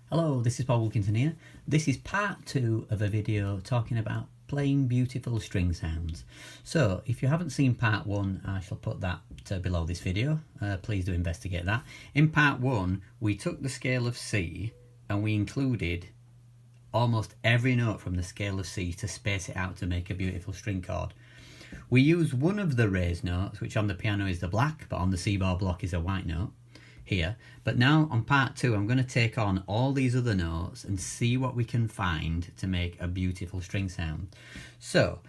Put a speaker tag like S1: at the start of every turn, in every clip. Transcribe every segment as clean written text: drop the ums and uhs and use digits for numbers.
S1: Hello, this is Paul Wilkinson here. This is part 2 of a video talking about playing beautiful string sounds. So if you haven't seen part 1, I shall put that below this video. Please do investigate that. In part 1, we took the scale of C and we included almost every note from the scale of C to space it out to make a beautiful string chord. We used one of the raised notes, which on the piano is the black, but on the Seaboard Block is a white note here. But now on part 2 I'm going to take on all these other notes and see what we can find to make a beautiful string sound. So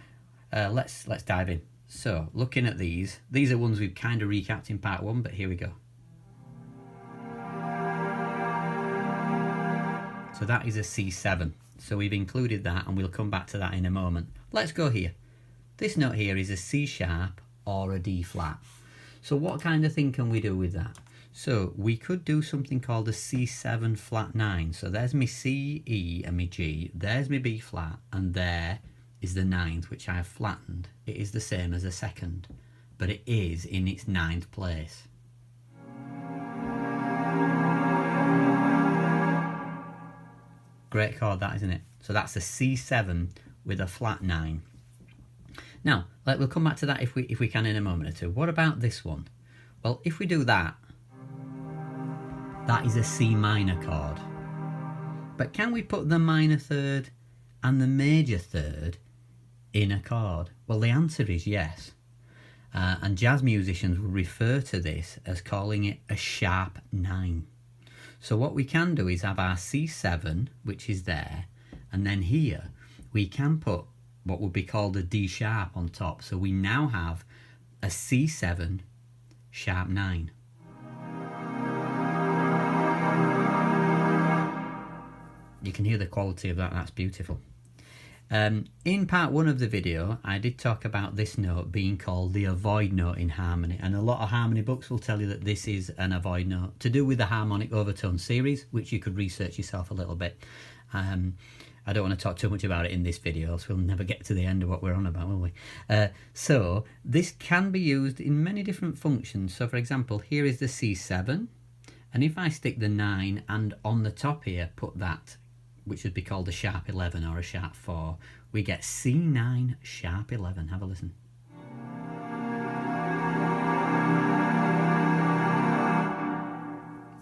S1: let's dive in. So looking at these are ones we've kind of recapped in part 1, but here we go. So that is a C7, so we've included that and we'll come back to that in a moment. Let's go here. This note here is a C sharp or a D flat. So what kind of thing can we do with that? So we could do something called a C7 flat 9. So there's my C, E and my G, there's my B flat, and there is the 9th, which I have flattened. It is the same as a second, but it is in its 9th place. Great chord that, isn't it? So that's a C7 with a flat 9. Now, we'll come back to that if we can in a moment or two. What about this one? Well, if we do that, that is a C minor chord. But can we put the minor third and the major third in a chord? Well, the answer is yes. And jazz musicians will refer to this as calling it a sharp 9. So what we can do is have our C7, which is there, and then here we can put what would be called a D sharp on top. So we now have a C7 sharp 9. You can hear the quality of that, that's beautiful. In part 1 of the video, I did talk about this note being called the avoid note in harmony, and a lot of harmony books will tell you that this is an avoid note to do with the harmonic overtone series, which you could research yourself a little bit. I don't want to talk too much about it in this video, else we'll never get to the end of what we're on about, will we? So this can be used in many different functions. So for example, here is the C7, and if I stick the 9 and on the top here put that, which would be called a sharp 11 or a sharp 4, we get C9 sharp 11. Have a listen.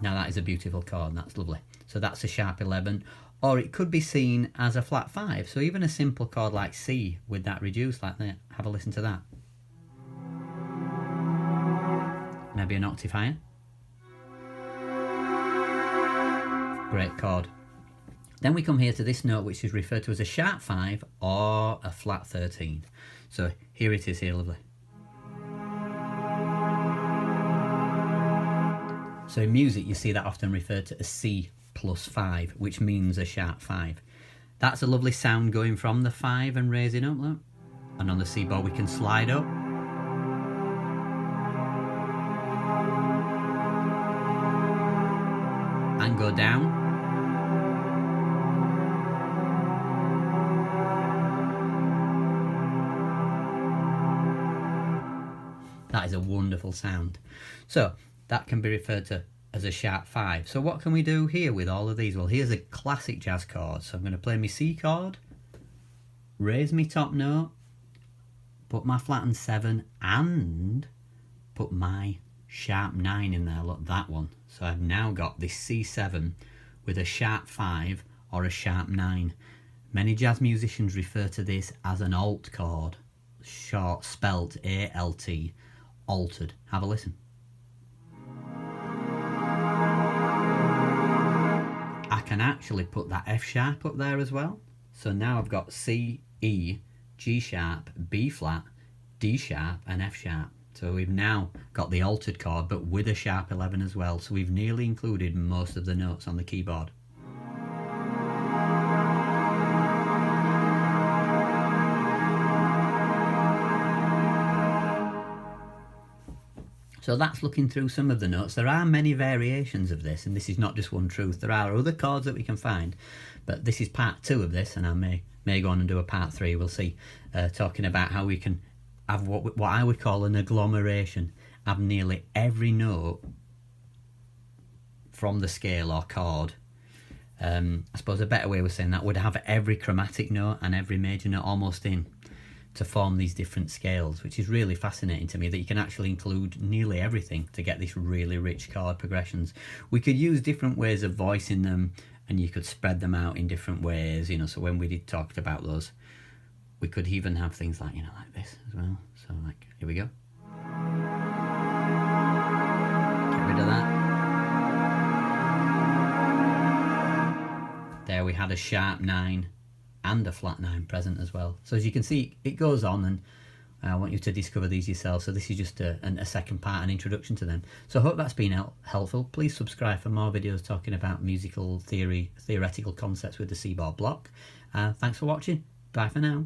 S1: Now that is a beautiful chord, that's lovely. So that's a sharp 11, or it could be seen as a flat 5. So even a simple chord like C with that reduced like that, have a listen to that. Maybe an octave higher. Great chord. Then we come here to this note, which is referred to as a sharp 5 or a flat 13. So here it is here, lovely. So in music, you see that often referred to as C plus 5, which means a sharp 5. That's a lovely sound going from the 5 and raising up, look. And on the C bow, we can slide up. And go down. That is a wonderful sound. So that can be referred to as a sharp 5. So what can we do here with all of these? Well, here's a classic jazz chord. So I'm going to play my C chord, raise my top note, put my flattened 7 and put my sharp 9 in there. Look, that one. So I've now got this C7 with a sharp 5 or a sharp 9. Many jazz musicians refer to this as an alt chord, short spelt A-L-T, altered. Have a listen. I can actually put that F sharp up there as well. So now I've got C, E, G sharp, B flat, D sharp and F sharp. So we've now got the altered chord, but with a sharp 11 as well. So we've nearly included most of the notes on the keyboard. So that's looking through some of the notes. There are many variations of this, and this is not just one truth. There are other chords that we can find, but this is part 2 of this, and I may go on and do a part 3, we'll see, talking about how we can have what I would call an agglomeration of nearly every note from the scale or chord I suppose a better way of saying that would have every chromatic note and every major note almost in to form these different scales, which is really fascinating to me, that you can actually include nearly everything to get these really rich chord progressions. We could use different ways of voicing them, and you could spread them out in different ways, you know. So when we talked about those, we could even have things like, you know, like this as well. So like, here we go. Get rid of that. There we had a sharp 9 and a flat 9 present as well. So as you can see, it goes on, and I want you to discover these yourself. So this is just a second part, an introduction to them. So I hope that's been helpful. Please subscribe for more videos talking about musical theoretical concepts with the Seaboard Block. Thanks for watching. Bye for now.